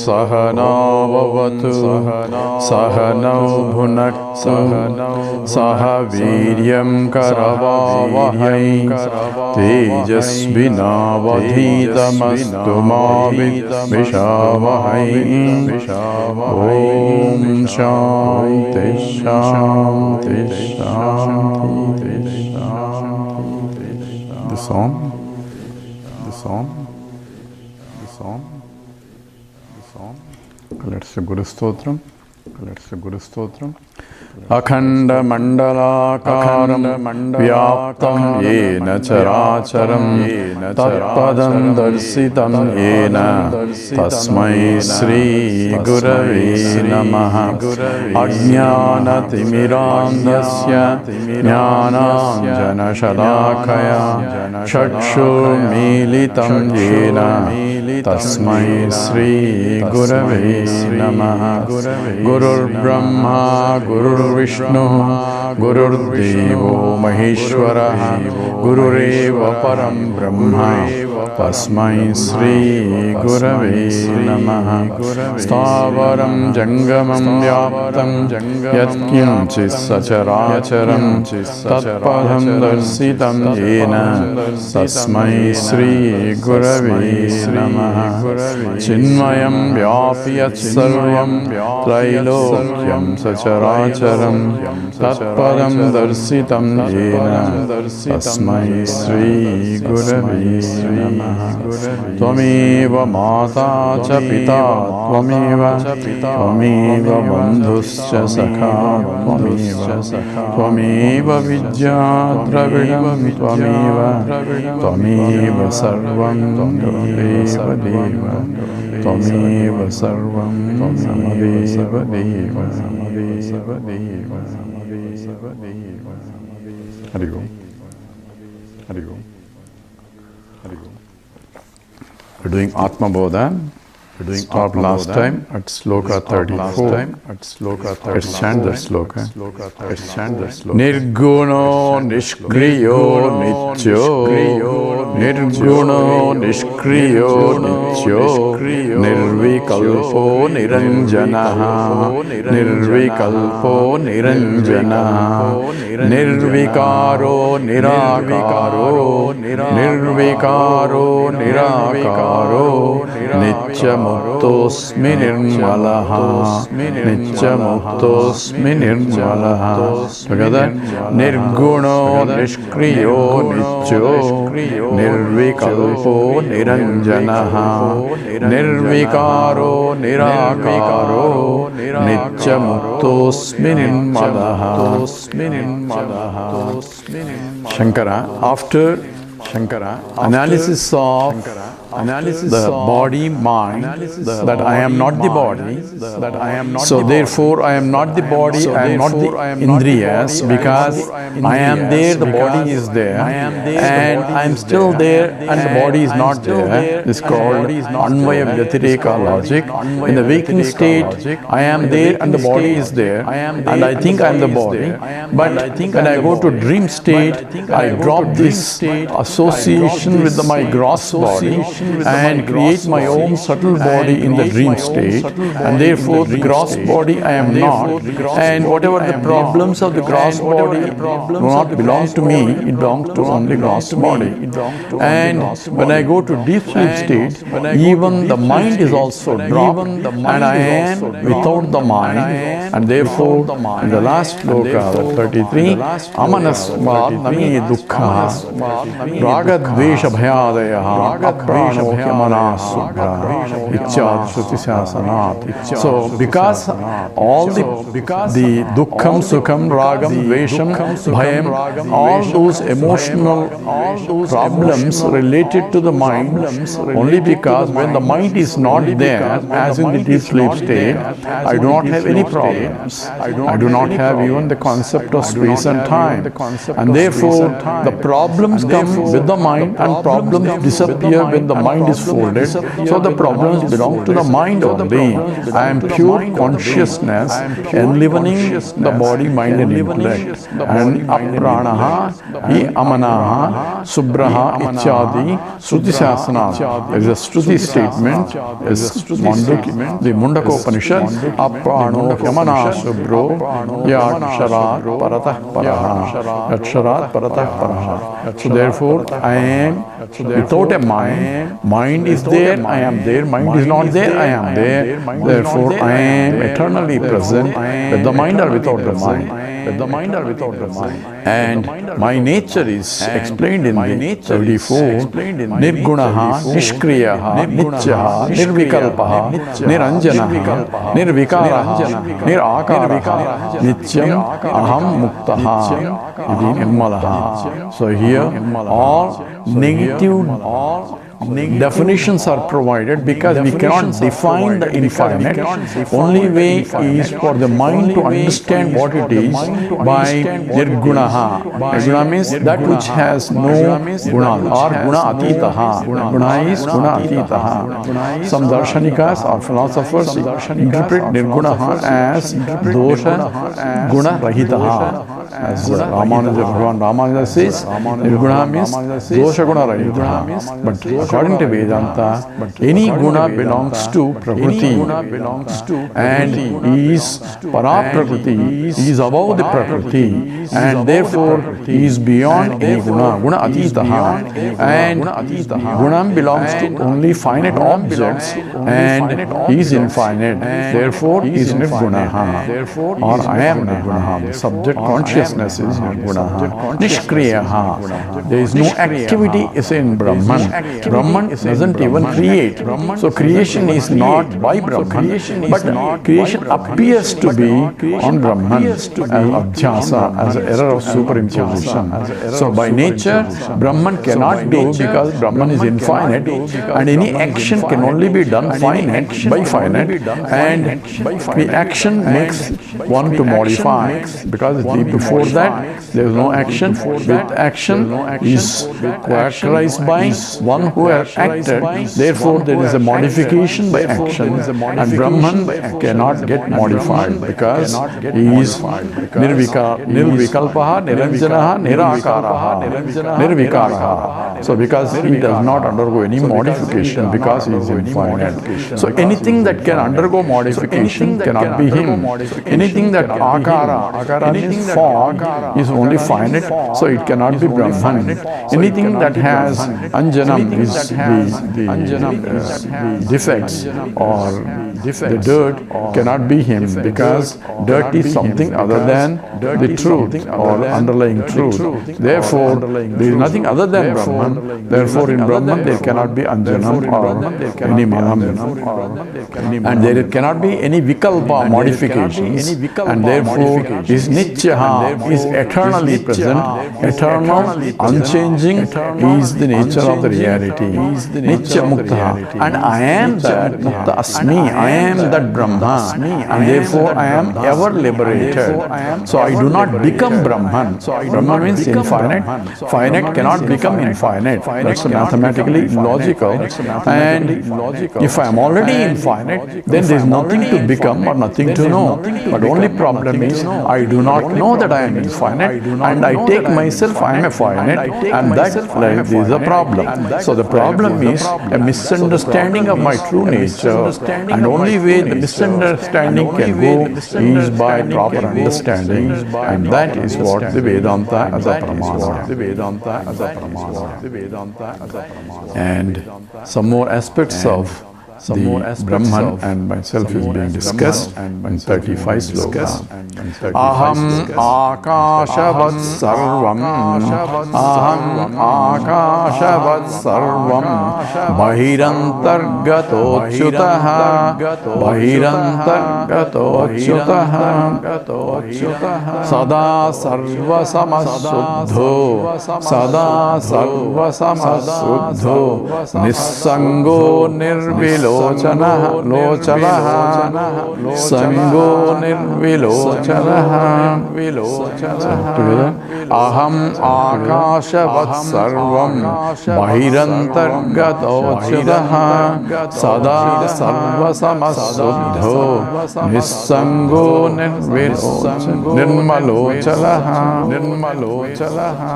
सहनाववतु सहनौ भुनक्तु सह वीर्यं करवावहै तेजस्विनावधीतमस्तु मा विद्विषावहै। ॐ शान्ति शान्ति शान्ति शान्ति। The song. Let's say Guru Stotram. अखंड मंडलाकारं व्याप्तं येन चराचरं तत्पदं दर्शितं येन तस्मै श्री गुरवे नमः। अज्ञानतिमिरान्धस्य ज्ञानाञ्जनशलाकया चक्षुर्मीलितं येन तस्मै श्री गुरवे नमः। गुरुर्ब्रह्मा गुरुर्विष्णु गुरुर्देवो महेश्वरः गुरुरेव परं ब्रह्म तस्मै श्री गुरवे नमः। स्थावरं जंगमं व्याप्तं यत्किंचित् सचराचरं तत्पदं दर्शितं येन तस्मै श्री गुरवे नमः। चिन्मयं व्याप्य यत्सर्वं त्रैलोक्यं सचराचरं तत्पदं दर्शितं येन तस्मै श्री गुरवे नमः। त्वमेव माता च पिता त्वमेव बन्धुश्च सखा त्वमेव विद्या द्रविणं त्वमेव सर्वं त्वमेव देव त्वमेव सर्वं त्वमेव देव। हरि ओम। We're doing Atma Bodha. Stopped last time at Sloka 34. Let's chant the Sloka. Nirguno Nishkriyo Nityo Nirguno Nishkriyo Nityo Nirvikalpo Niranjanaha Nirvikalpo Niranjanaha Nirvikaro Nirakaro Nirvikaro Nirakaro Nityamuktoऽस्मि निर्मलः Nityamuktoऽस्मि निर्मलः। Together, Nirguno Nishkriyo Nityo Nirvikalpo Niranjanaha Nirvikaro Nirakaro Nityamuktoऽस्मि निर्मलः। Shankara, after analysis of the body mind, that I am not the body, so therefore I am not the body, I am not the indriyas, because I am there, the body is there, and I am still there and the body is not there. This is called Anvaya Vyatireka logic. In the waking state, I am there and the body is there, and I think I am the body. But when I go to dream state, I drop this association with my gross body and create my own subtle body in the dream state, and therefore the gross body I am not, and whatever the problems of the gross body do not belong to me, it belongs to only gross body. And when I go to deep sleep state, even the mind is also dropped, and I am without the mind, and therefore in the last sloka 33, amanasvad nami dukkha ragadvesha bhayadayaha prano yamana subra ichad shruti sasanat. So because all the dukkham, sukham, ragam, dvesham, bhayam, all those emotional problems related to the mind, only because when the mind is not there, as in the deep sleep state, I do not have any problems. I do not have even the concept of space and time. And therefore, the problems come with the mind and problems disappear when the mind is folded. So the problems belong to the mind only. I am pure consciousness enlivening the body, mind and intellect. And apranaha, amanaha, subraha, ichadi, Shruti Sasana is a Shruti statement, is the Mundakopanishad, aprano yamana subro yaksharat paratah paraha. Yaksharat paratah paraha. So therefore, I am without a mind. Mind is there, I am there. Mind is not there, I am there. Therefore, I am eternally present with the mind or without the mind. With the mind or without the mind. And my nature is explained in the 34. Nirgunaha, Nishkriyaha, Nityaha, Nirvikalpaha, Niranjanaha, Nirvikaraha, Nirakaraha, Nityam, Aham Muktaha, Iti Nirmalaha. So here all negative definitions are provided because we cannot define the infinite. Only way is for the mind to understand what it is by nirgunaha. Nirguna means that which has no guna or guna atitaha. Guna is guna atitaha. Some darshanikas or philosophers interpret nirgunaha as dosha guna rahitaha. As Bhagavan Ramanuja says, nirguna means dosha guna rahitaha. But according to Vedanta, any guna belongs to Prakriti and is para Prakriti, is above the Prakriti and therefore is beyond any guna, guna atitaha. And gunam belongs to only finite objects and is infinite, therefore is nirgunaha, or I am nirgunaha. The subject consciousness is nirgunaha. Nishkriyaha, there is no activity is in Brahman. Brahman doesn't even create. So creation is not by Brahman, but creation appears to be on Brahman as adhyasa, as an error of superimposition. So by nature, Brahman cannot do because Brahman is infinite and any action can only be done finite by finite, and the action makes one to modify because before that there is no action. With action is characterized by one who has acted, therefore there is a modification by action, and Brahman cannot get modified because he is nirvikalpaha, niranjanaha, nirakaraha, nirvikaraha. So because he does not undergo any modification because he is infinite. So anything that can undergo modification cannot be him. Anything that akara means form, is only finite, so it cannot be Brahman. Anything that has anjanam is the defects or the dirt cannot be him because dirt is something other than the truth or underlying truth. Therefore, there is nothing other than Brahman. Therefore, in Brahman there cannot be anjanam or any manam. And there cannot be any vikalpa modifications. And therefore, is nityaha, is eternally present, eternal, unchanging, is the nature of the reality. Nitya muktaha. And I am that mukta asmi, I am that Brahma, and therefore I am ever liberated. So I do not become Brahman. Brahman means infinite. Finite cannot become infinite. That's mathematically illogical. And if I am already infinite, then there is nothing to become or nothing to know. But only problem is I do not know that I am infinite, and I take myself I am a finite, and that is a problem. So the problem is a misunderstanding of my true nature, and only way the misunderstanding can go is by proper understanding, and that is what the Vedanta as a pramana. And some more aspects of the Brahman and myself is being discussed in 35 slokas. Aham akashavat sarvam, aham akashavat sarvam, bahirantargatochyutah, bahirantargatochyutah, sada sarva samasuddho, sada sarva samasuddho, nissango nirvilochanah, sango nirvilochanah. Together. Aham akashavat sarvam, bahirantargatochyutah, sada sarva samasuddho, nissango nirmalochanah.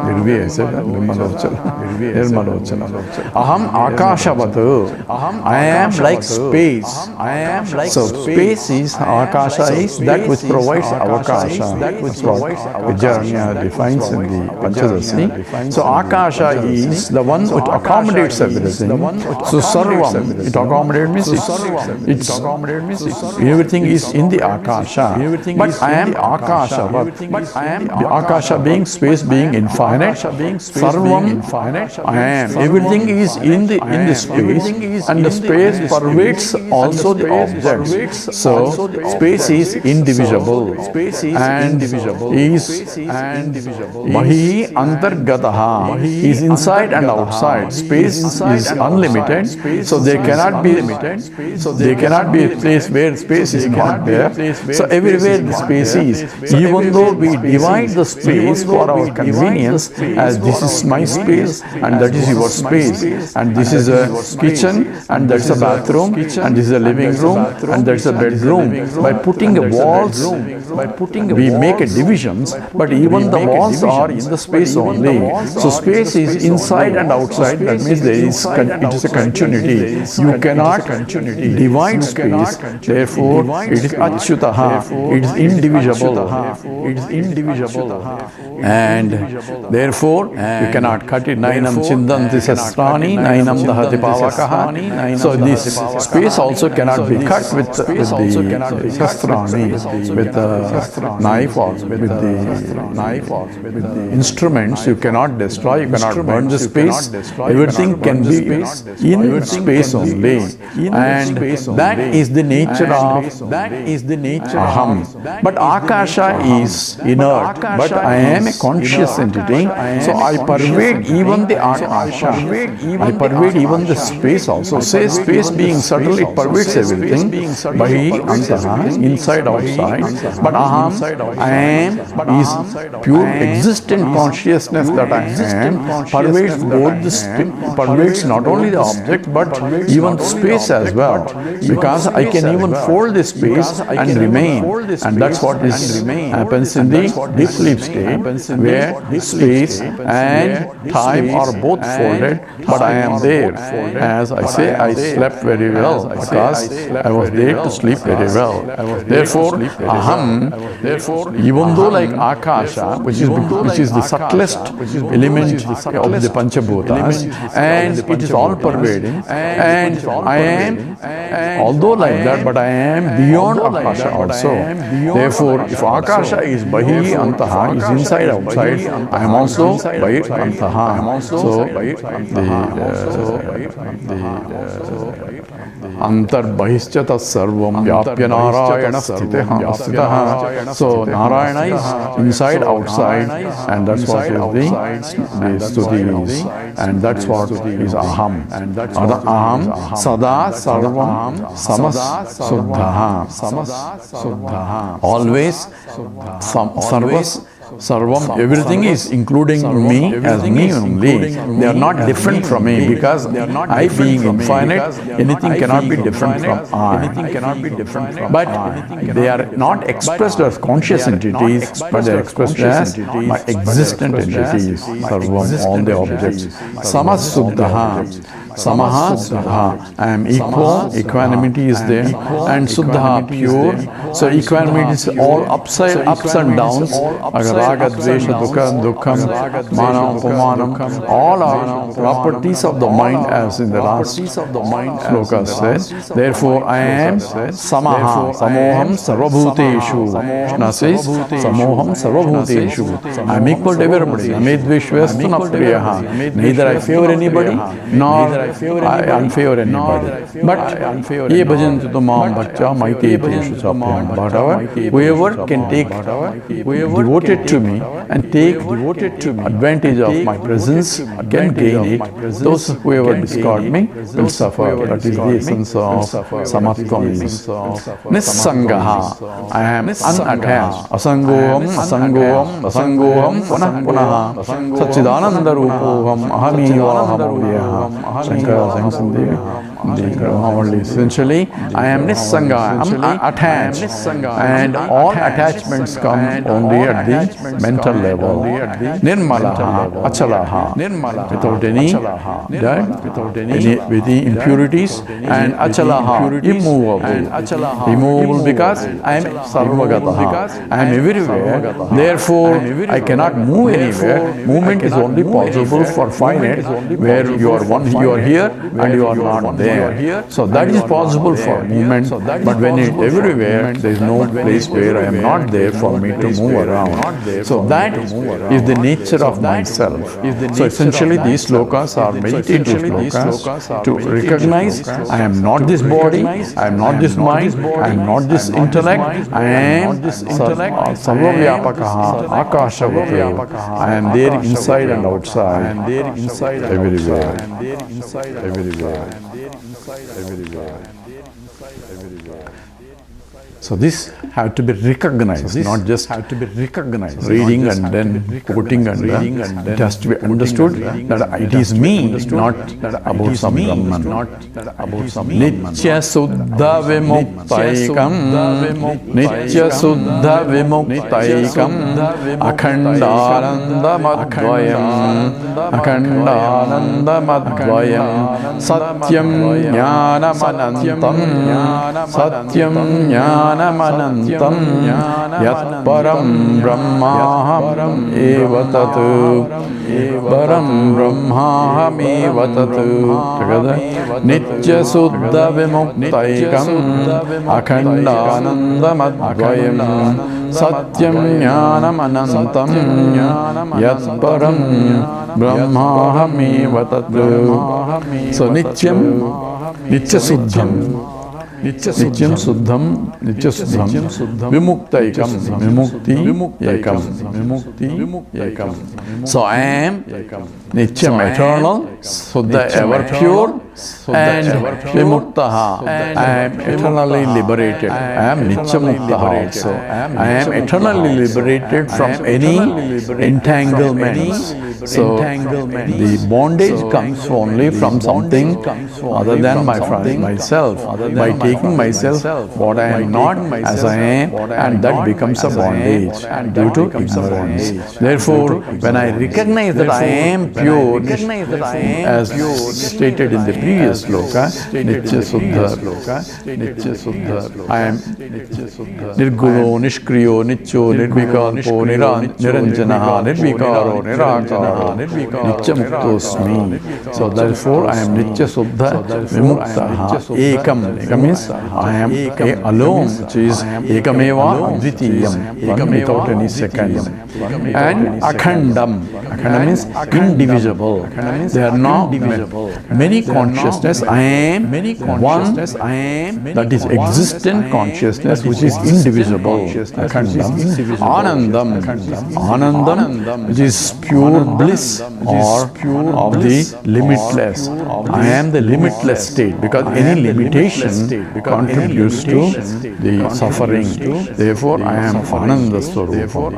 Nirvi, I said that. Nirmalochanah. Aham akashavat. I am like space. So space is, akasha is that which provides avakasha. That which Vijayaranya defines in the Panchadasi. So akasha is the one which accommodates everything. So sarvam, it accommodates means everything is in the akasha. But I am akasha. But I am akasha being space, being infinite. Sarvam, I am. Everything is in the space, and the space pervades also the objects. So space is indivisible and is Bahi antargataha, is inside and outside. Space is unlimited, so there cannot be a place where space is not there. So everywhere the space is. Even though we divide the space for our convenience, as this is my space and that is your space, and this is a kitchen and that's a bathroom, and this is a living room and that's a bedroom. By putting a walls, we make a divisions, but even the walls are in the space only. So space is inside and outside. That means it is a continuity. You cannot divide space. Therefore, it is achyutaha. It is indivisible. And therefore, you cannot cut it. Nainam chindanti sastrani, nainam dahati pavakaha. So this space also cannot be cut with the sastrani, with the knife or with the instruments. You cannot destroy, you cannot burn the space. Everything can be in space only. And that is the nature of aham. But akasha is inert, but I am a conscious entity, so I pervade even the akasha. I pervade even the space also. Say space being subtle, it pervades everything. Bahi antaha, inside, outside. But aham, I am, is pure existent consciousness that I am, pervades both the pervades not only the object but even space as well. Because I can even fold the space and remain. And that's what happens in the deep sleep state, where space and time are both folded, but I am there. As I say, I slept very well because I was there to sleep very well. Therefore, aham, even though like akasha, which is the subtlest element of the Panchabhutas, and it is all pervading, and I am, although like that, but I am beyond akasha also. Therefore, if akasha is bahi antaha, is inside, outside, I am also bahi antaha. So antar bahischata sarvam vyapya narayana sthitah. So Narayana is inside, outside, and that's what is the stuti is, and that's what is aham. Aham sada sarvam samasuddhaha. Always sarvas. Sarvam, everything is including me as me only. They are not different from me, because I being infinite, anything cannot be different from I. But they are not expressed as conscious entities, but they are expressed as my existent entities. Sarvam, all the objects. Samasuddhaha. Samaha, Suddha. I am equal, equanimity is there, and Suddha, pure, So equanimity is all ups and downs. Raga, Dvesha, Dukkam, Mana, Upamanam, all are properties of the mind, as in the last sloka said. Therefore, I am Samaha, Samoham Sarvabhuteshu. Krishna says, Samoham Sarvabhuteshu. I am equal to everybody. Amedvishvastu Napriyaha. Neither I favor anybody, nor I unfavor anybody. But ye bhajantu tamam bhakya maite teshu sapyam. But whoever can take devoted to me and take advantage of my presence can gain it. Those whoever discard me will suffer. That is the essence of Samatvam. Nissangaha. I am unattached. Asangoham, Asangoham, Asangoham, Punah Punah. Satchidananda Rupoham, Ahamiva Ahamuryaha. Shankara sings in the essentially, I am Nissanga, I am attached, and all attachments come only at the mental level. Nirmalaha, Achalaha, without any impurities, and Achalaha, immovable because I am Sarvagataha, I am everywhere, therefore I cannot move anywhere. Movement is only possible for finite, where you are here and you are not there. So that is possible for movement, but when it is everywhere, there is no place where I am not there for me to move around. So that is the nature of myself. So essentially these slokas are meditative slokas to recognize I am not this body, I am not this mind, I am not this intellect, I am Sarvavyapakaha, Akashavate. I am there inside and outside, everywhere. So this have to be recognized, not just have to be recognized. Reading and then quoting and then it has to be understood that it is me, not about some Brahman. Nitya Suddha Vimuktaikam, Nitya Suddha Vimuktaikam, Akhandananda Madvayam, Akhandananda Madvayam, Satyam Jnanam Anantam, Satyam Jnanam Anantam, Yat Param Brahmaham Eva Tatu, Param Brahmaham Eva Tatu. Together, Nitya Suddha Vimuktaikam, Akhandananda Madvayam, Satyam Jnanam Anantam, Yat Param Brahmaham Eva Tatu. So Nitya Suddham. Nityam Suddham, Vimuktaikam, Vimukti Ekam. So I am Nityam eternal, Suddha ever pure, and Vimuktaha, I am eternally liberated. I am Nityamuktaha also. I am eternally liberated from any entanglements. So the bondage comes only from something other than myself. By taking myself what I am not as I am, and that becomes a bondage due to ignorance. Therefore, when I recognize that I am pure, as stated in the previous sloka, Nitya Suddha, I am Nirguno, Nishkriyo, Nityo, Nirvikalpo, Niranjanaha, Nirvikaro, Nirakara, Nityamuktosmi. So therefore I am Nitya Suddha Vimuktaha. Ekam means I am alone, which is Ekameva Advitiyam, one without any second. And Akhandam, Akhandam means indivisible. There are not many consciousness. I am one, that is existent consciousness which is indivisible. Akhandam. Anandam, which is pure bliss or of the limitless. I am the limitless state, because any limitation contributes to the suffering. Therefore, I am Ananda Swarupa.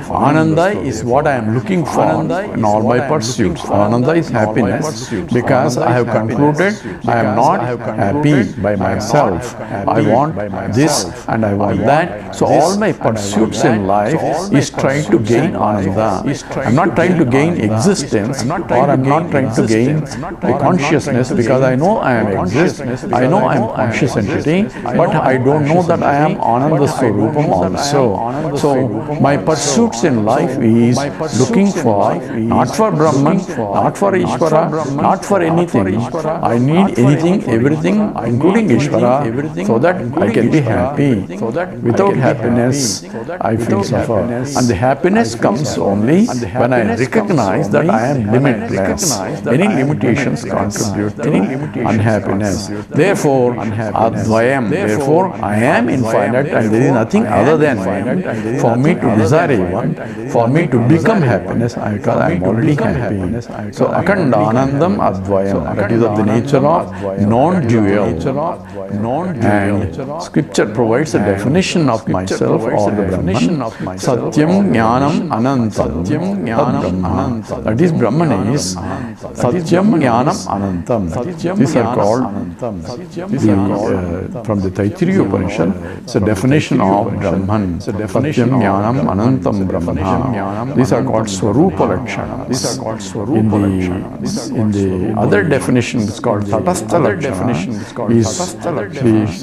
Ananda is what I am looking for in all my pursuits. Ananda is happiness, because I have concluded concluded I am not happy by myself. I want this and I want that. So all my pursuits in life is trying to gain ananda. I'm not trying to gain existence, or I'm not trying to gain the consciousness, because I know I am exist. I know I am conscious entity, but I don't know that I am Ananda Swarupam also. So my pursuits in life is looking for, not for Brahman, not for Ishvara, not for anything. I need anything, everything, including Ishvara, so that I can be happy. Without happiness, I feel suffer. And the happiness comes only when I recognize that I am limitless. Any limitations contribute to unhappiness. Therefore, Advayam, therefore, I am infinite and there is nothing other than Vayam. For me to desire even, for me to become happiness, because I am already happy. So, Akhanda Anandam Advayam, that is of the nature of non-dual. And scripture provides a definition of myself or the Brahman. Satyam Jnanam Anantam. That is, Brahman is Satyam Jnanam Anantam. These are called, from the Taittiriya Upanishad, it's a definition of Brahman. Satyam Jnanam Anantam Brahma. These are called Swarupa Lakshana. In the other definition, it's called Tatastha Lakshana,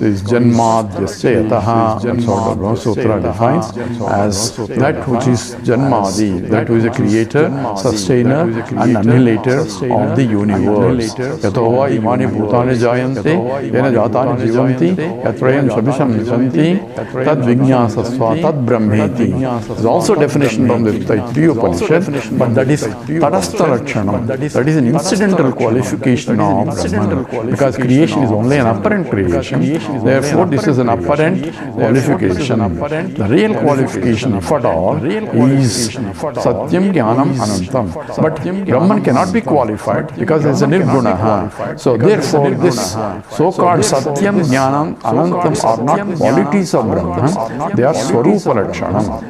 is Janmadhyasya Yataha, and sort of Brahma Sutra defines as that which is Janmadi, that which is a creator, sustainer and annihilator of the universe. Yatova imani bhutani jayante, yena jatani jivanti, yatrayam sabisham nisanti, tad vijñāsasva, tad brahmeti. Is also definition from the Taittiriya Upanishad, but that is Tatastha Lakshana. That is an incidental qualification of Brahman, because creation is only an apparent creation. Therefore, this is an apparent qualification. The real qualification, if at all, is Satyam Jnanam Anantam. But Brahman cannot be qualified because there is a Nirguna. So therefore, this so-called Satyam Jnanam Anantam are not qualities of Brahman, they are Swarupa Lakshanam.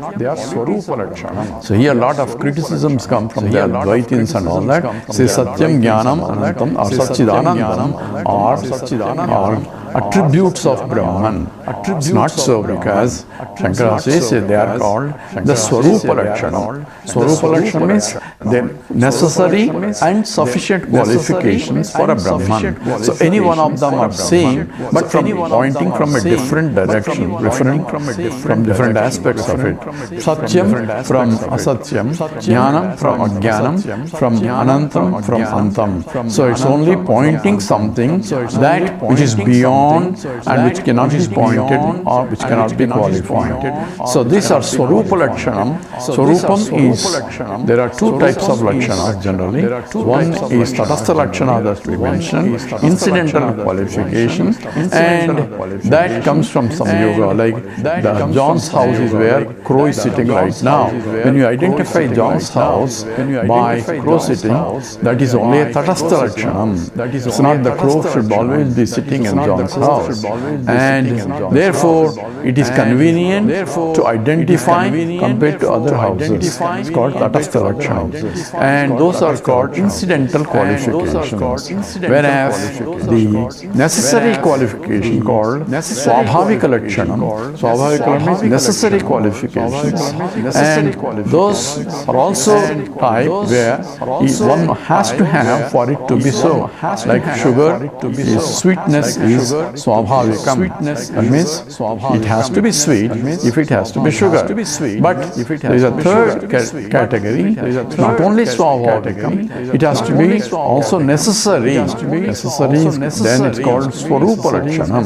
So here a lot of criticisms come from the Advaitins and all that. Say Satyam Jnanam Anantam or Satchidanandam or attributes of Brahman. It's not so, because Shankara says they are called the Swarupa Lakshana. Swarupa Lakshana means the necessary and sufficient qualifications for a Brahman. So any one of them are same, but pointing from a different direction, from different aspects of it. Satyam from Asatyam, Jnanam from Ajnanam, from Anantam from Antam. So it's only pointing something that which is beyond and which cannot be pointed or which cannot be qualified. So these are Swarupa Lakshanam. Swarupam is, there are two types of Lakshanas generally. One is Tatastha Lakshana that we mentioned, incidental qualification, and that comes from some yoga, like the John's house is where crow is sitting right now. When you identify John's house by crow sitting, that is only a Tatastha Lakshanam. It's not the crow should always be sitting in John's house. And therefore, it is convenient to identify compared to other houses. It's called Tatastha Lakshana. And those are called incidental qualifications. Whereas the necessary qualification called Swabhavika Lakshana. Swabhavika means necessary qualifications. And those are also type where one has to have for it to be so. Like sugar, sweetness is Swabhavika. That means it has to be sweet if it has to be sugar. But there is a third category, not only Swabhavika, it has to be also necessary. Necessary, then it's called Swarupa Lakshanam.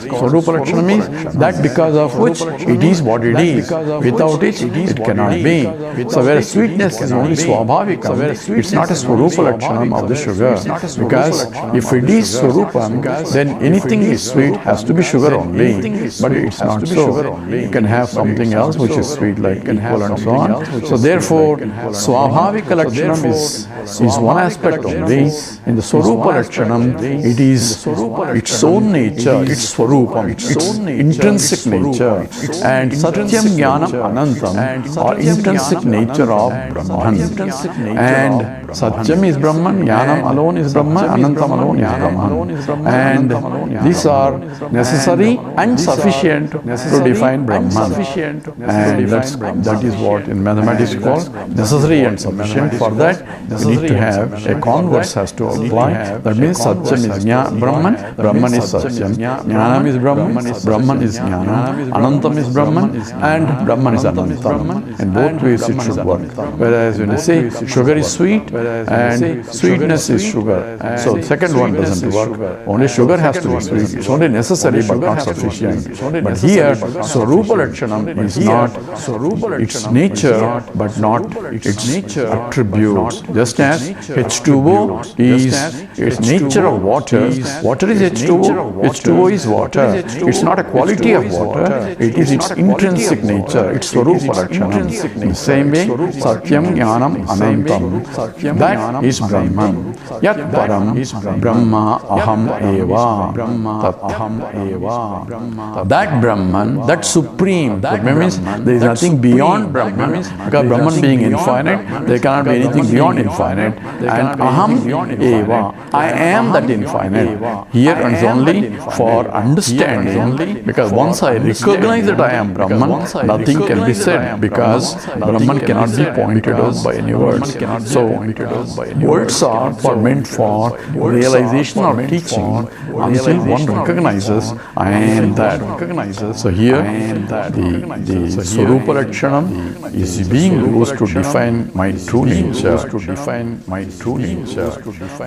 Swarupa Lakshanam means that because of which it is what it is. Without it, it cannot be. So where sweetness is only Swabhavika, it's not a Swarupa Lakshanam of the sugar. Because if it is Swarupam, then anything is sweet has to be sugar only, but it's not so. You can have something else which is sweet like equal and so on. So therefore, Swabhavika Lakshanam is one aspect only. In the Swarupa Lakshanam, it is its own nature, its Swarupam, its intrinsic nature, and Satyam Jnanam Anantam, or intrinsic nature of Brahman. And Satyam is Brahman, Jnanam alone is Brahman, Anantam alone is Brahman. And these are necessary and sufficient to define Brahman. And that is what in mathematics called necessary and sufficient. For that, we need to have a converse has to apply. That means Satyam is Brahman, Brahman is Satyam, Jnanam is Brahman, Brahman is Jnanam, Anantam is Brahman, and Brahman is Anantam. In both ways it should work. Whereas when you say sugar is sweet and sweetness is sugar, so the second one doesn't work. Only sugar has to be sweet. It's only necessary but not sufficient. But here, Swarupa Lakshanam is not its nature but not its attributes. Just as H2O is its nature of water. Water is H2O. H2O is water. It's not a quality of water. It is its intrinsic nature. It's Swarupa Lakshanam. In the same way, Satyam Jnanam Anantam. That is Brahman. Yat Param Brahma Aham Eva. Tat Aham Eva. That Brahman, that supreme, that means there is nothing beyond Brahman. Because Brahman being infinite, there cannot be anything beyond infinite. And Aham Eva, I am that infinite. Here it's only for understanding, because once I recognize that I am Brahman, nothing can be said, because Brahman cannot be pointed out by any words. So words are meant for realization or teaching until one recognizes I am that. So here the Swarupa Lakshanam is being used to define my true nature.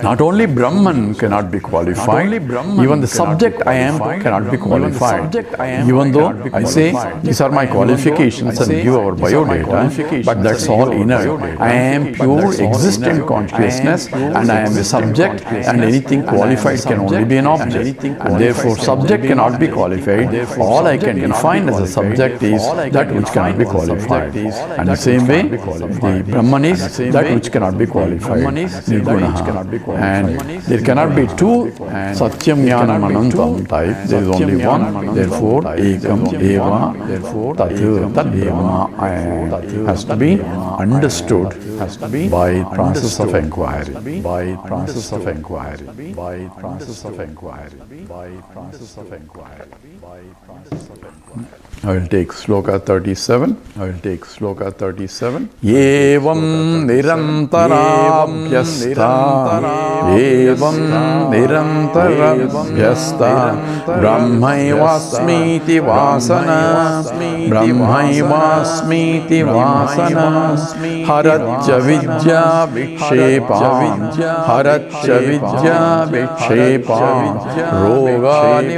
Not only Brahman cannot be qualified, even the subject I am cannot be qualified. Even though I say these are my qualifications and give our biodata, but that's all inner. I am pure existent consciousness and I am a subject, and anything qualified can only be an object. And therefore subject cannot be qualified. All I can define as a subject is that which cannot be qualified. And the same way, the Brahman is that which cannot be qualified. Nirgunaha. And there cannot be two Satyam Jnanam Anantam type. There is only one. Therefore, Ekam Eva, Tat Brahma has to be understood by process of inquiry. I will take Sloka 37. Evam nirantarabhyasta brahmaivasmiti vasana haratya vidya vikshepa rogani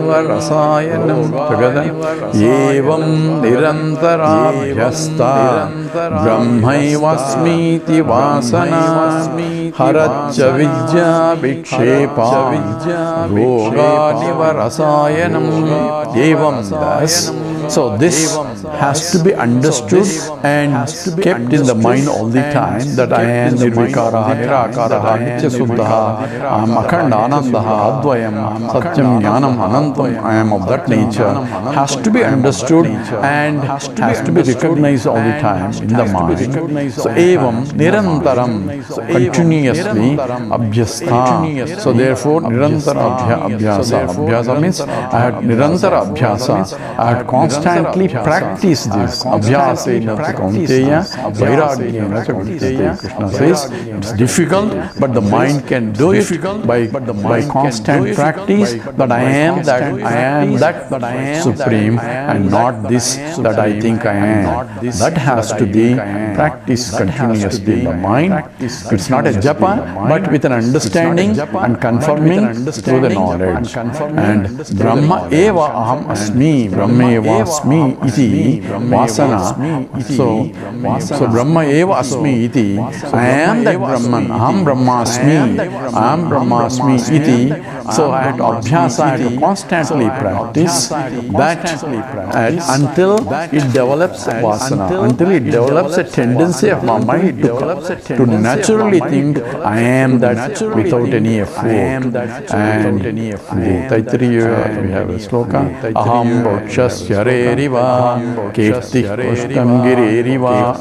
varasayanam together. Evam nirantarabhyasta brahmaivasmiti vasana haratya vidya vikshepa rogani varasayanam. Evam, thus. So this has to be understood and kept in the mind all the time, that I am Nirvikaraha, Nirakaraha, Nityasuddhaha, I am Akhanda Anandaha, Advayam, Satyam Jnanam Anantam, I am of that nature, has to be understood and has to be recognized all the time in the mind. So evam nirantaram, continuously abhyastha. So therefore nirantara abhyasa. Abhyasa means I had nirantara abhyasa. I had constantly practiced this. Abhyasa Kaunteya, Vairagya Kaunteya. Krishna says it's difficult, but the mind can do it by constant practice, that I am that supreme and not this that I think I am. That has to be practiced continuously in the mind. It's not a japa, but with an understanding and confirming through the knowledge. And Brahma eva aham asmi, Brahma eva asmi iti vasana. So Brahma eva asmi iti. I am that Brahman. Aham Brahmasmi. Aham Brahmasmi iti. So I have to abhyasa, I have to constantly practice that until it develops vasana, until it develops a tendency of my mind to naturally think I am that without any effort. And the Taittiriya, we have a sloka, Aham Bhakshasya Reriva, Kirti Kushtam Gireriva.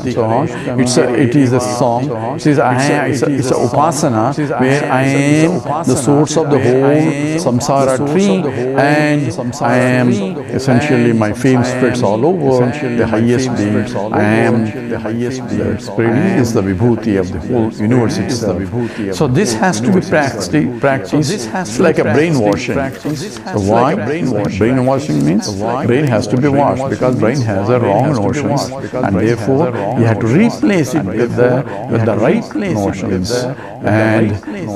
So it is a song, it's a upasana where I am the source of the whole samsara tree, and I am essentially, my fame spreads all over, the highest being. I am the highest being. Spreading is the vibhuti of the whole universe itself. So this has to be practiced. It's like a brainwashing. So why? Brainwashing means brain has to be washed, because brain has a wrong notions, and therefore you have to replace it with the right notions. And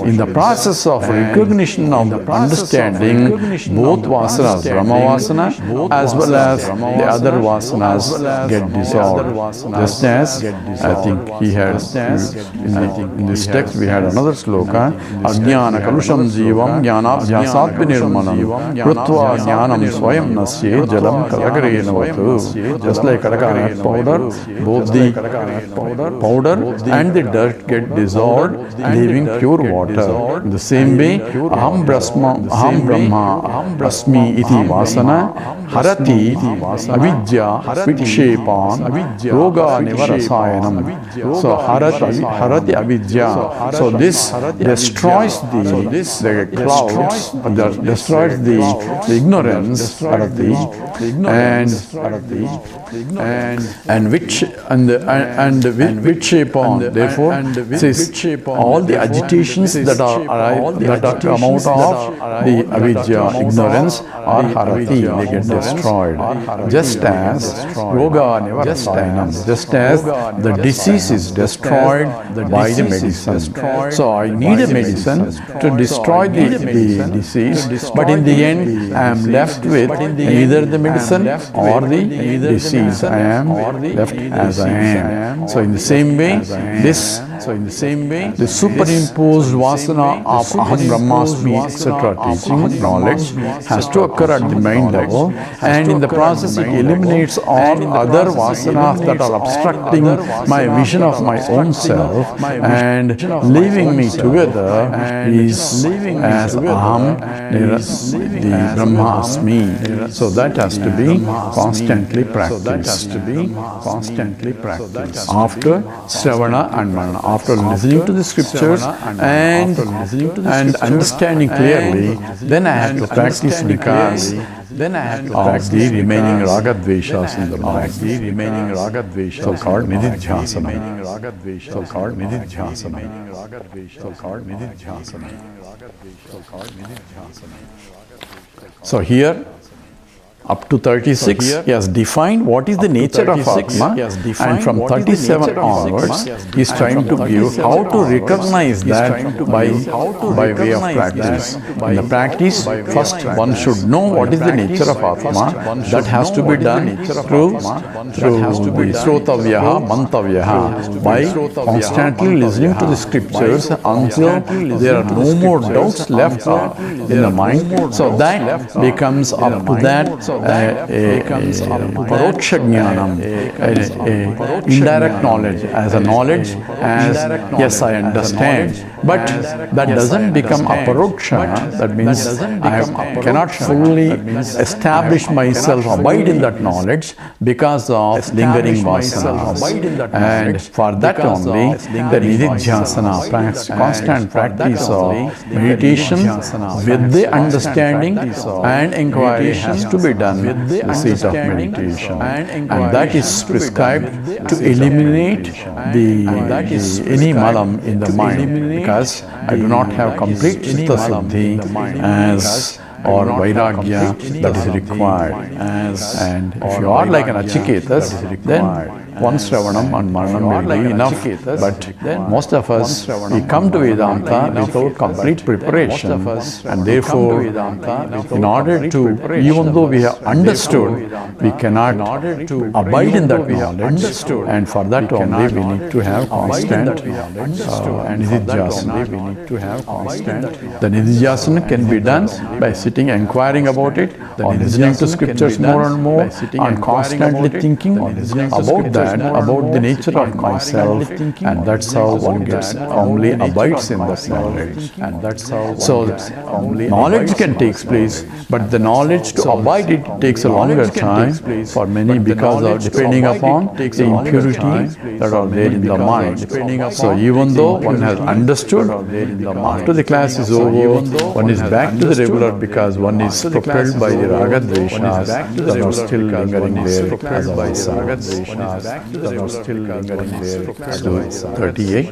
in the process of recognition of the understanding, both vasanas, Brahma vasana as well as the other vasanas, get dissolved. Just as I think he has in this text, we had another sloka, Ajnana kalusham jivam jnanabhyasat vinirmanam krutva jnanam swayam nasye jalam kalagareena vatu. Just like coconut powder, both the powder and the dirt get dissolved, leaving pure water. In the same way, Aham Brahma Asmi iti vasana harati avidya vikshepan roga nivarasayanam. So harati avidya. So this destroys the clouds, destroys the ignorance, harati, and vikshepan. Therefore, says all the agitations that come out of the avidya, ignorance, are harati, they get destroyed. Just as roga nivarasayanam, just as the disease is destroyed by the medicine. So I need a medicine to destroy the disease, but in the end I am left with either the medicine or the disease. I am left as I am. So in the same way, the superimposed vasana of Aham Brahmasmi, etc. teaching, knowledge, has to occur at the mind level, and in the process it eliminates all other vasanas that are obstructing my vision of my own self, and leaving me together is as Aham, the Brahmasmi. So that has to be constantly practiced. After Shravana and Manana, after listening to the scriptures and understanding clearly, then I have to practice because then I have to practice the remaining ragadveshas in the mind. So-called nididhyasana. So here, up to 36, he has defined what is the nature of Atma, and from 37 onwards, he is trying to give how to recognize that by way of practice. In the practice, first one should know what is the nature of Atma. That has to be done through Srotavyaha, Mantavyaha, by constantly listening to the scriptures until there are no more doubts left in the mind. So that becomes up to that paroksha jnanam, indirect knowledge, as a knowledge, as yes, I understand. But that doesn't become aparoksha. That means I cannot fully establish myself, abide in that knowledge because of lingering vasanas. And for that only, the nididhyasana, constant practice of meditation with the understanding and inquiry has to be done in the seat of meditation. And that is prescribed to eliminate any malam in the mind, because I do not have complete chitta siddhi as or vairagya that is required. And if you are like an Achiketas, then one Shravanam and Maranam may be enough, but most of us, we come to Vedanta without complete preparation, and therefore, in order to, even though we have understood, we cannot abide in that knowledge, and for that only we need to have constant nididhyasana. The nididhyasana can be done by sitting inquiring about it, or listening to scriptures more and more, and constantly thinking about that, about the nature of myself, and that's how one gets only abides in that knowledge. And that's how so knowledge can take place, but the knowledge to abide it takes a longer time for many because of depending upon the impurity that are there in the mind. So even though one has understood, after the class is over, one is back to the regular because one is propelled by the raga dveshas that are still lingering there as of this So 38.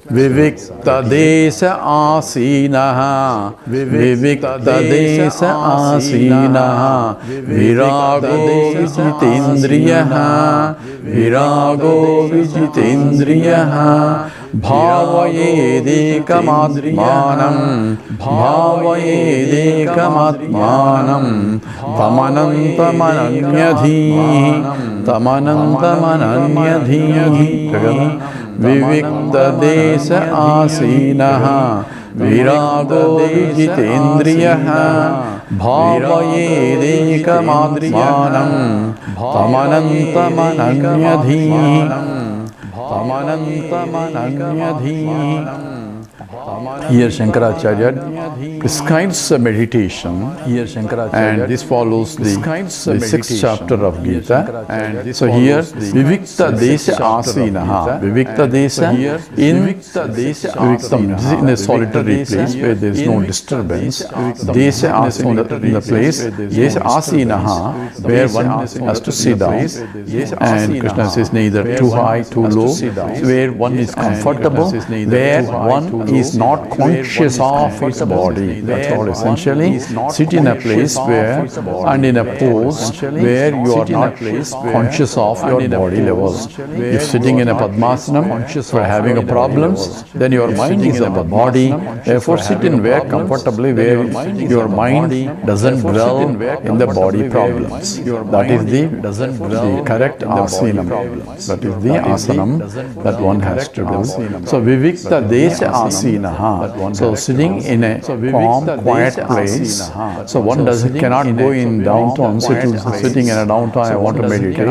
Vivikta desa asinaha, vivikta desa asinaha, virago vijitendriyaha, virago vijitendriyaha, bhavayedekamatmanam, bhavayedekamatmanam, tamanantamananyadhi, tamanantamananyadhi. Vivikta desa asinaha, virago vijitendriyaha, bhavayedekamatmanam, tamanantamananyadhi. Here Shankaracharya prescribes a meditation, and this follows the 6th chapter of Gita. And so here Vivikta Desha Asinaha, Vivikta Desha in Viviktam, this is in a solitary place where there is no disturbance. Desha Asina in the place, Yes Asinaha, where one has to sit down. And Krishna says neither too high, too low, where one is comfortable, where one is not conscious of its body. That's all essentially. Sit in a place where, and in a pose where you are not conscious of your body levels. If sitting in a Padmasanam for having a problems, then your mind is on the body. Therefore sit in where comfortably where your mind doesn't dwell in the body problems. That is the correct asanam. That is the asanam that one has to do. So Vivikta Desha Asinaha. So sitting in a calm, quiet place. So one cannot go in downtown, sitting in a downtown, I want to meditate,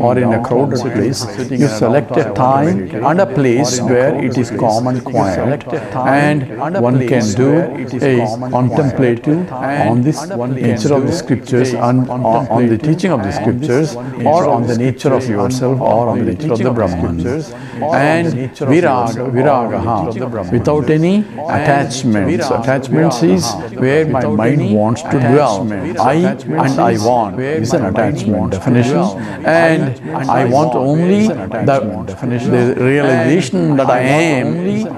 or in a crowded place. You select a time and a place where it is calm and quiet, and one can do a contemplative on this nature of the scriptures and on the teaching of the scriptures, or on the nature of yourself, or on the nature of the Brahman. And viraga, without any attachments. Attachments is where my mind wants to dwell. I and I want is an attachment definition, and I want only the realization that I am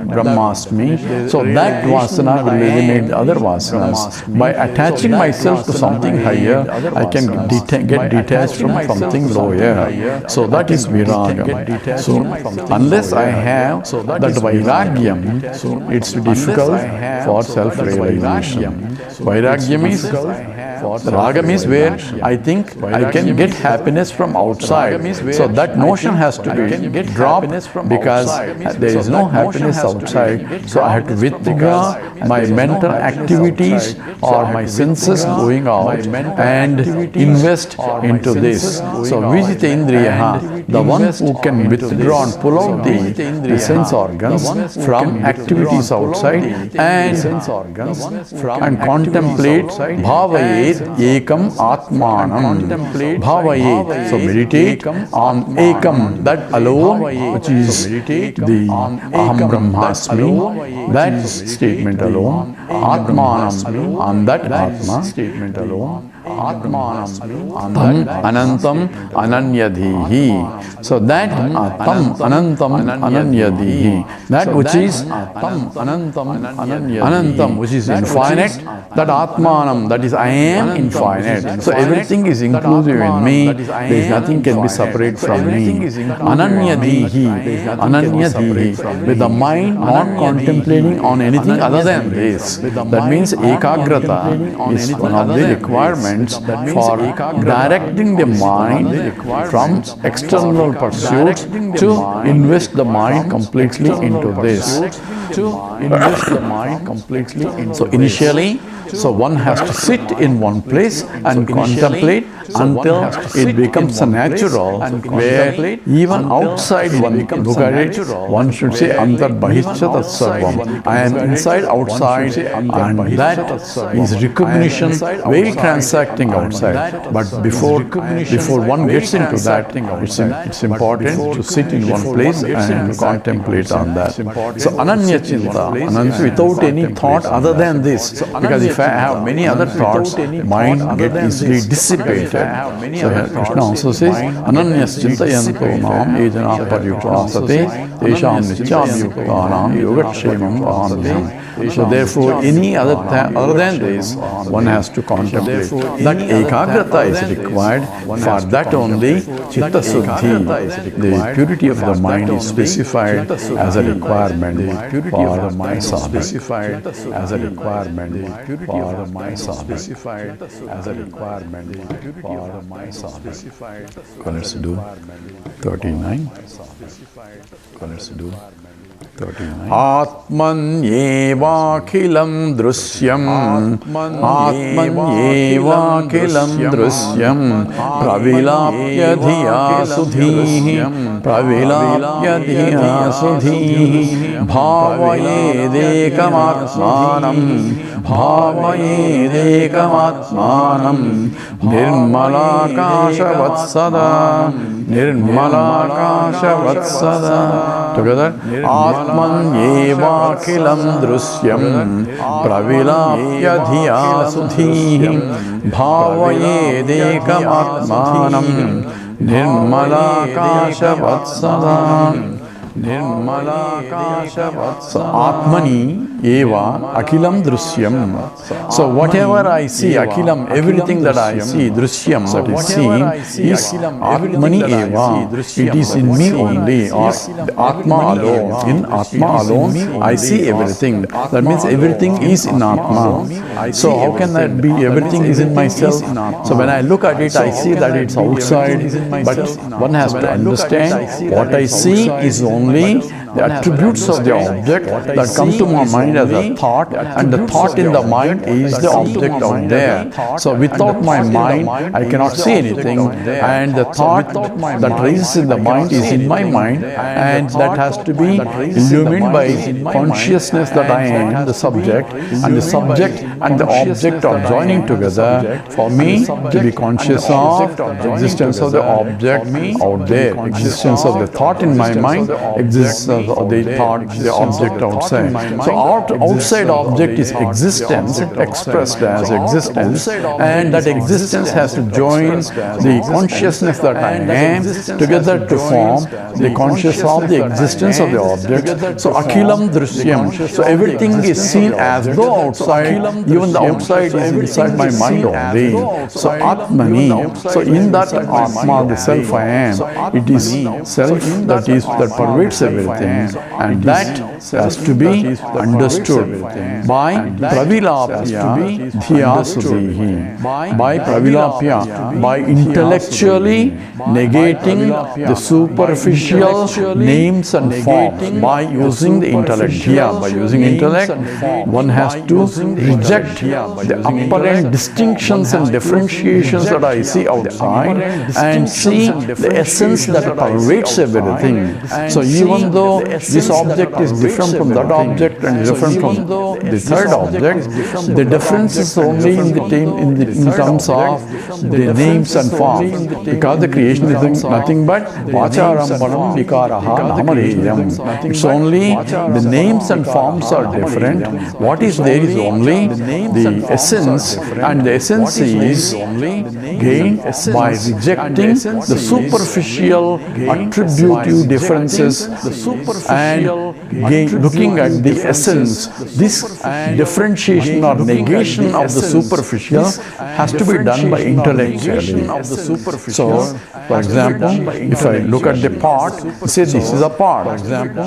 Brahmasmi. So that vasana will eliminate the other vasanas. By attaching myself to something higher, I can get detached from something lower. So that is viraga. So unless I have that vairagyam, it's difficult for self-realization. Vairagyam is, ragam is where I think I can get happiness from outside. So that notion has to be dropped because there is no happiness outside. So I have to withdraw my mental activities or my senses going out and invest into this. So Vijitendriyaha, the one who can withdraw and pull out the sense organs from activities outside and contemplate bhavayet ekam atmanam. Bhavayet, so meditate on ekam, that alone, which is the aham brahmasmi, that statement alone. Atmanam, on that Atma statement alone, Atmanam, Tam Anantam Ananyadhihi. So that Tam Anantam Ananyadhihi, that which is Anantam, which is infinite, that Atmanam, that is I am infinite. So everything is inclusive in me, there is nothing can be separate from me. Ananyadhihi, with the mind not contemplating on anything other than this. That means Ekagrata is one of the requirements for directing the mind from external pursuits to invest the mind completely into this. So initially, one has to sit in one place and contemplate until it becomes a natural, where even outside one look at it, one should say Antar Bahishya Tat Sarvam. I am inside, outside, and that is recognition while transacting outside. But before one gets into that, it's important to sit in one place and contemplate on that. So Ananya Chinta, without any thought other than this, because if I have many other thoughts, mind get easily dissipated. So Krishna also says, Ananyas Chintayanto Nam Ejana Paryupasate Tesham Nityam Yuktanam Yogatshemam Vahamyam. So therefore, any other than this, one has to contemplate. That Ekagrata is required. For that only, Chitta Suddhi, the purity of the mind is specified as a requirement for the mind specified as a requirement for the mind specified as a requirement for the mind specified. Let's do 39. Let's do 39. Atmanyevakilam drusyam Atmanyevakilam drusyam Pravilapya dhiya sudhihi Pravilapya dhiya sudhihi Bhavayedekam atmanam Bhavayedekam atmanam Nirmalakashavatsada Nirmalakashavatsada. Together, Atmanyevakilam drusyam Pravilapya dhiya sudhihi Bhavayedekam atmanam Nirmalakashavatsada. So Atmani eva akilam drusyam. So whatever I see, akilam, everything that I see, drusyam, that is seen, is Atmani eva. It is in me only, or Atma alone. In Atma alone, I see everything. That means everything is in Atma. So how can that be? Everything is in myself. So when I look at it, I see that it's outside. But one has to understand what I see is only the attributes of the object that come to my mind as a thought, and the thought in the mind is the object out there. So without my mind, I cannot see anything, and the thought that rises in the mind is in my mind, and that has to be illumined by consciousness that I am the subject, and the subject and the object are joining together for me to be conscious of the existence of the object out there, existence of the thought in my mind, exists of the thought, the object outside. So outside object is existence, expressed as existence, and that existence has to join the consciousness that I am together to form the consciousness of the existence of the object. So Akhilam Drishyam. So everything is seen as though outside, even the outside is inside my mind only. So Atmani. So in that Atma, the self I am, it is self that pervades everything, and that has to be understood by Pravilapya Dhiya Sudhihi. By Pravilapya, by intellectually negating the superficial names and forms, by using the intellect. Dhiya, by using intellect, one has to reject the apparent distinctions and differentiations that I see outside and see the essence that pervades everything. So even though this object is different from that object and different from the third object, the difference is only in terms of the names and forms. Because the creation is nothing but Vacharambanam Vikaraha Namadeyam. It's only the names and forms are different. What is there is only the essence, and the essence is gained by rejecting the superficial attributive differences and looking at the essence. This differentiation or negation of the superficial has to be done by intellectually. So, for example, if I look at the pot, say this is a pot.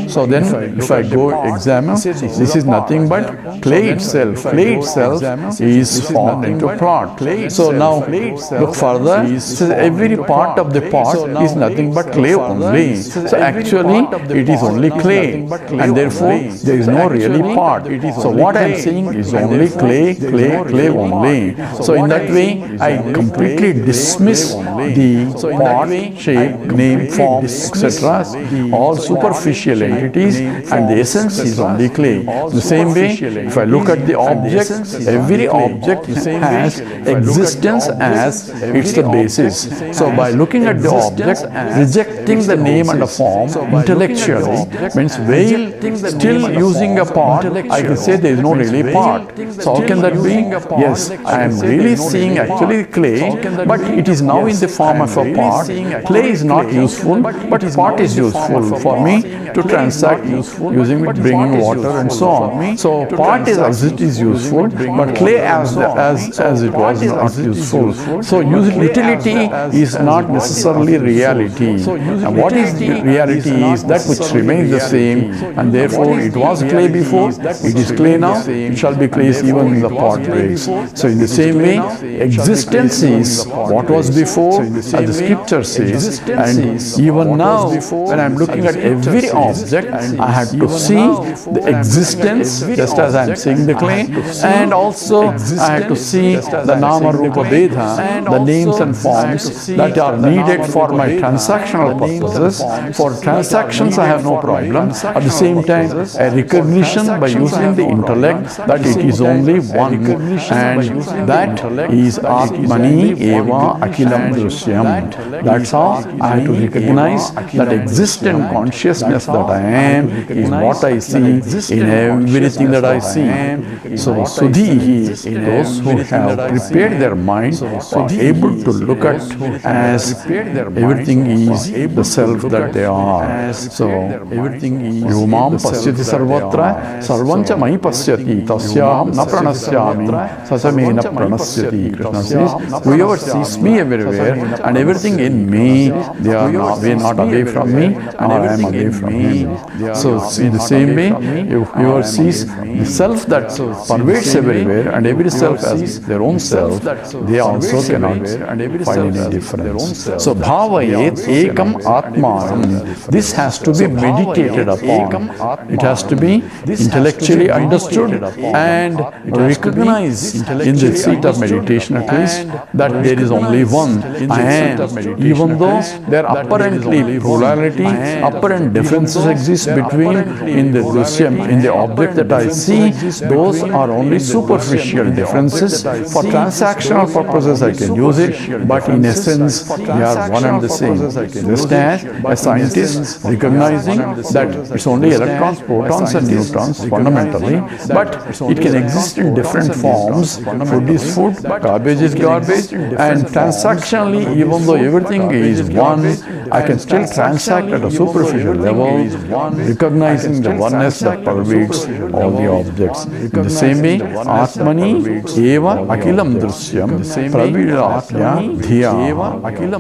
So then if I go examine, this is nothing but clay itself. Clay itself is formed into a pot. So now look further, so every part of the pot is nothing but clay only. So actually it is only clay, and therefore there is no really pot. So what I am saying is only clay, clay, clay only. So in that way I completely dismiss the pot, shape, name, form, etc. all superficial entities, and the essence is only clay. The same way, if I look at the object, every object has existence as its the basis. So by looking at the object, rejecting the name and the form intellectually means while still using a pot, I can say there is no really pot. So how can that be? Yes, I am really seeing actually clay, but it is now in the form of a pot. Clay is not useful, but pot is useful for me to transact using it, bringing water and so on. So pot is as it is useful, but clay as it was not useful. So utility is not necessarily reality. And what is reality is that which remains the same, and therefore it was clay before, it is clay now, it shall be clay even in the pot breaks. So in the same way, existence is what was before, as the scripture says, and even now when I am looking at every object, I have to see the existence just as I am seeing the clay, and also I have to see the Nama Rupa Bheda, the names and forms that are needed for my transactional purposes. For transactions I have no problem. At the same time, a recognition by using the intellect that it is only one, and that is Atmani Eva Akilam Drusyam. That's how I have to recognize that existent consciousness that I am is what I see in everything that I see. So Sudhihi, those who have prepared their mind, are able to look at as everything is the self that they are. So everything is Yumam Pasyati Sarvatra Sarvancha Mai Pasyati Tasyaham Na Pranasyami Sasamena Pranasyati. Krishna says, whoever sees me everywhere and everything in me, they are not away from me, and I am away from him. So in the same way, whoever sees the self that pervades everywhere, and every self has their own self, they also cannot find any difference. So bhavayet ekam atmanam. This has to be meditated upon. It has to be intellectually understood and recognized in the seat of meditation at least that there is only one. And even though there are apparently plurality, apparent differences exist between in the drusyam, in the object that I see, those are only superficial differences. For transactional purposes I can use it, but in essence they are one and the same. Just as a scientist recognizing that it's only electrons, protons and neutrons fundamentally, but it can exist in different forms. Food is food, garbage is garbage, and transactionally, even though everything is one, I can still transact at a superficial level, recognizing the oneness that pervades all the objects. In the same way, Atmani Eva Akilam Drusyam Praviratya Dhiya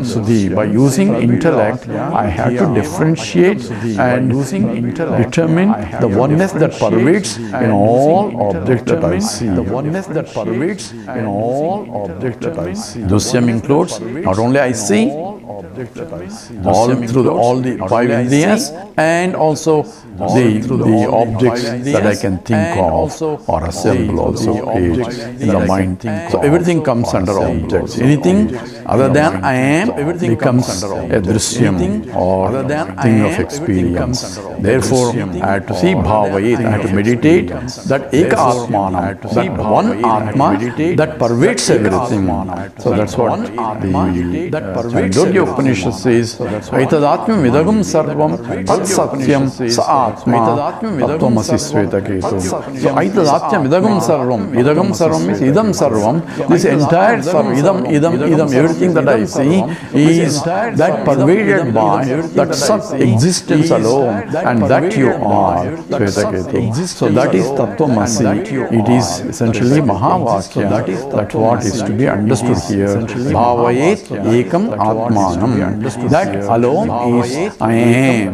Sudhi. By using intellect, I have to differentiate and determine the oneness that pervades in all objects that I see. The oneness that pervades in all objects that I see. Drusyam includes not only I see, all through all the five indriyas, and also the objects that I can think of or assemble also create in the mind. So everything comes under objects. Anything other than I am becomes a drishyam or thing of experience. Therefore, I have to see bhavayet, I have to meditate that Eka Atmanam, that one Atma that pervades everything. So that's what the Chandogya Upanishad says. Aitadatmyam vidagam sarvam tat satyam sa atma tattvamasi svetaketu. So aitadatmyam vidagam sarvam means idam sarvam. This entire sarvam, idam, everything that I see is that pervaded by that sat existence alone, and that you are, Svetaketu. So that is tattvamasi. It is essentially Mahavakya. That what is to be understood here. Bhavayet ekam atmanam. That alone is I am.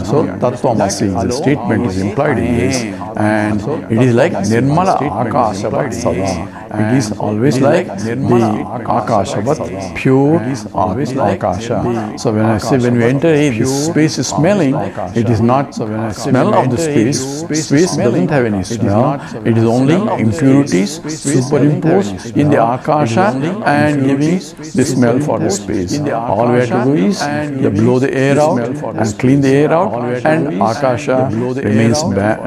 So tattvamasi, the statement is implied in this, and it is like Nirmala Akashavat Sada. It is always like the Akashavat, pure Akasha. So when we enter this space is smelling, it is not smell of the space. Space doesn't have any smell. It is only impurities superimposed in the Akasha and giving the smell for the space. All we have to do is blow the air out and clean the air out, and Akasha remains back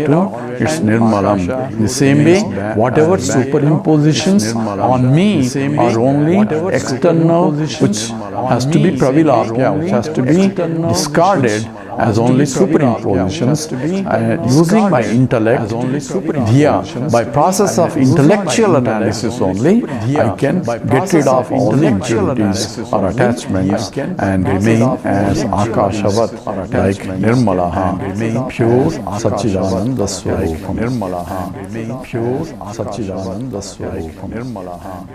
to its Nirmalam. The same way, whatever superimpositions on me are only external, which has to be pravilapya, which has to be discarded as only superimpositions, using my intellect, by process of intellectual analysis only, I can get rid of all the impurities or attachments and remain as Akashavat, like Nirmalaha, pure Satchidananda Swarupam. Nirmalaha, pure Satchidananda Swarupam. Nirmalaha,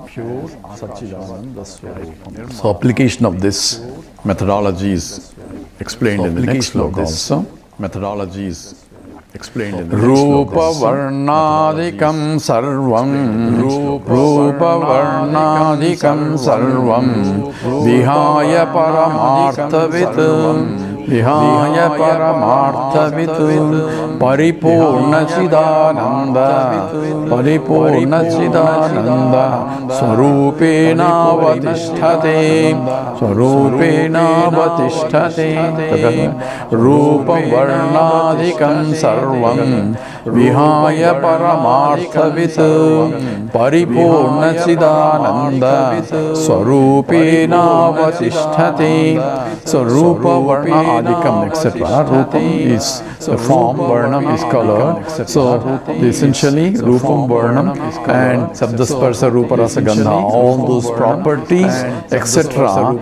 pure Satchidananda Swarupam. So application of this methodology is explained in the next sloka also. Methodology is explained in the next sloka. Rupa varnadikam sarvam. Rupa varnadikam sarvam. Vihaya paramarthavitam. Vihaya paramarthavitam. Paripurna chidananda. Paripurna chidananda. Swarupena vatisthate. Swarupena vatisthate. Rupa varnadikam sarvam. Vihaya paramarthavitam. Paripurna chidananda. Swarupena vatisthate. So Rupa varna adikam, etc. Rupam is the form, varnam is color. So essentially Rupam, varnam and Sabdasparsa, Rupa, Rasa, Gandha, all those properties, etc. are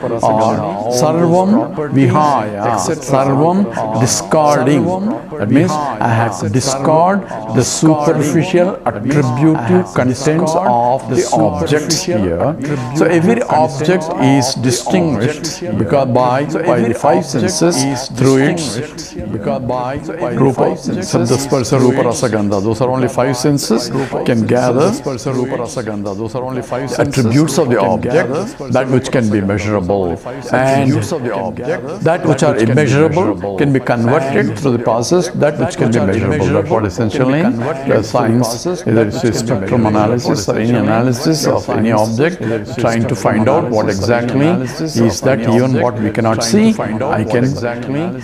Sarvam Vihaya, Sarvam discarding. That means I have to discard the superficial attributive contents of the objects here. So every object is distinguished because by the five senses through its Rupa, Sabdasparsa, Rupa, Rasa, Gandha. Those are only five senses can gather the attributes of the object, that which can be measurable, and that which are immeasurable can be converted through the process that which can be measurable. That's what essentially the science, whether it's a spectrum analysis or any analysis of any object, trying to find out what exactly is that even what we cannot see, I can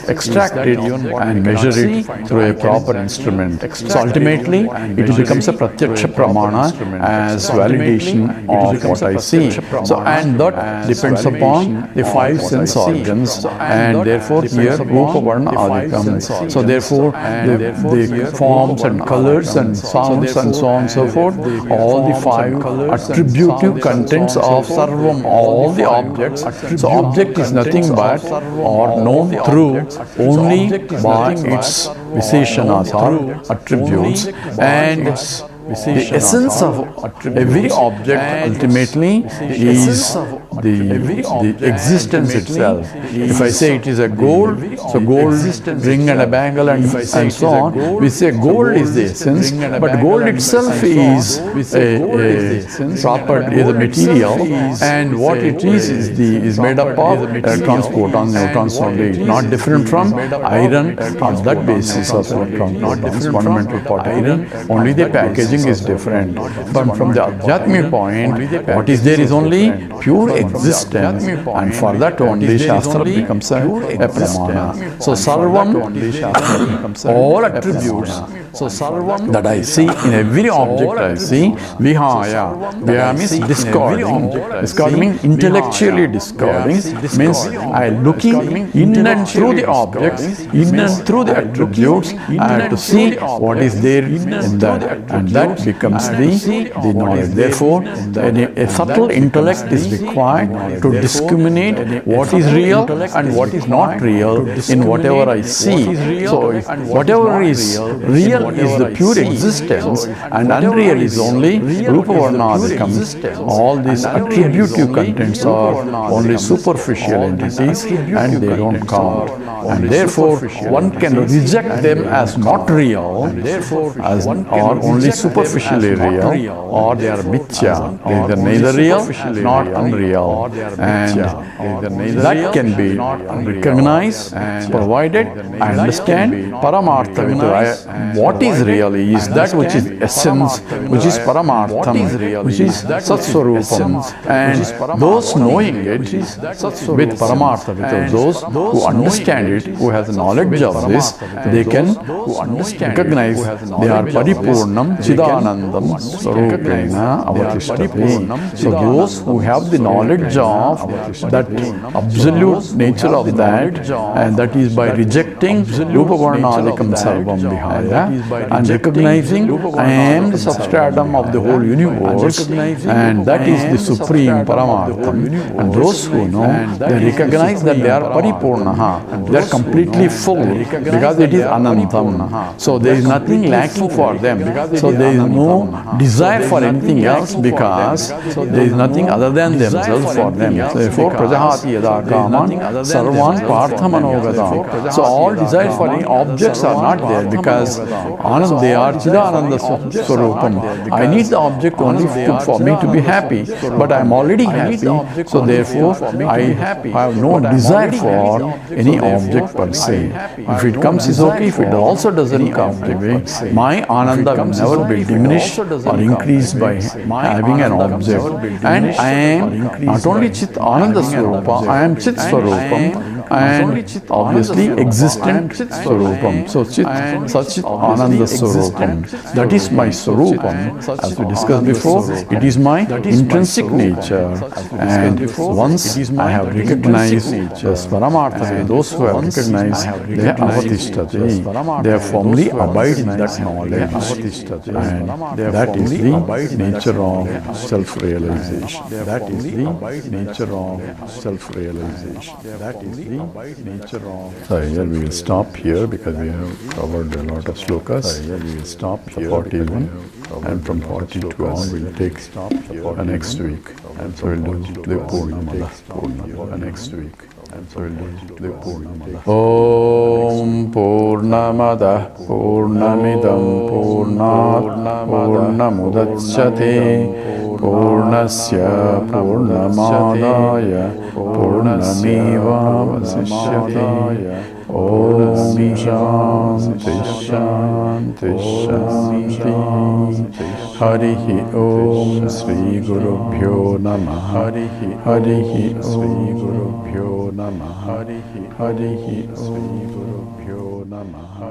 extract it and measure it through a proper instrument. So ultimately, it becomes a pratyaksha pramana as validation of what I see. So and that depends upon the five sense organs, and therefore here Rupa Varna Adikam. So therefore the forms and colors and sounds and so on and so forth, all the five attributive contents of Sarvam, all the objects. So object is nothing but or known through only by its Visheshanas or attributes, and The essence of every object ultimately is the existence itself. If I say it is a gold, so gold, ring and a bangle and so on, we say gold is the essence, but gold itself is a property, is a material, and what it is made up of electrons, protons, neutrons only, not different from iron on that basis of electrons, protons, fundamental part iron, only the packaging is different. But from the Adhyatmic point, what is there is only pure existence, and for that only Shastra becomes a pramana. So Sarvam, all attributes that I see in every object I see, Vihaya. Vihaya means discarding means intellectually discarding, means I am looking in and through the objects, in and through the attributes, I have to see what is there in that, and that becomes the knowledge. Therefore, a subtle intellect is required to discriminate what is real and what is not real in whatever I see. So, whatever is real is the pure existence, and unreal is only Rupa Varnadikam. All these attributive contents are only superficial entities, and they don't count. And therefore, one can reject them as not real, as or only superficially real, or they are mithya. They are neither real nor unreal, and that can be recognized provided I understand Paramartha. What is real is that which is essence, which is Paramartham, which is Satswarupam, and those knowing it with Paramartha, with those who understand it, who has knowledge of this, they can recognize they are Paripurnam Chidanandam Swarupena Avatishthati. So those who have the knowledge of that absolute nature of that, and that is by rejecting Rupa Varnadikam Sarvam Vihaya and recognizing I am the substratum of the whole universe, and that is the supreme Paramartham. And those who know, they recognize that they are Paripurnaha, they are completely full, because it is Anantam. So there is nothing lacking for them. So there is no desire for anything else, because there is nothing other than themselves for them. So therefore, Prajahati Yada Kaman Sarvan Parthamanogadam. So all desire for any objects are not there, because Anand, they are Chidananda Swarupam. I need the object only for me to be happy, but I am already happy. So therefore, I have no desire for any object per se. If it comes, is okay. If it also doesn't come to me, my Ananda will never be diminished or increased by having an object. And I am not only Chit Ananda Swarupa, I am Chit Swarupam, and obviously existent Swarupam. So Chit Sachit Ananda Swarupam. That is my Swarupam. As we discussed before, it is my intrinsic nature. And once I have recognized as Paramartha, those who have recognized, they are Avatishthati. They firmly abide in that knowledge. And that is the nature of self-realization. That is the nature of self-realization. That is the nature of... So here we will stop here, because we have covered a lot of slokas. So here we will stop here, 41, and from 42 on we will take next week. And so we will do the Purnamada next week. And so we will do the Purnamada. Om Purnamada Purnamidam Purnat Purnamudachyate Purnasya Purnamadaya Purnameva Vasishyate. Om Shanti Shanti Shanti. Harihi Om Sri Gurubhyo Namaha. Harihi Sri Gurubhyo Namaha. Harihi Sri Gurubhyo Namaha.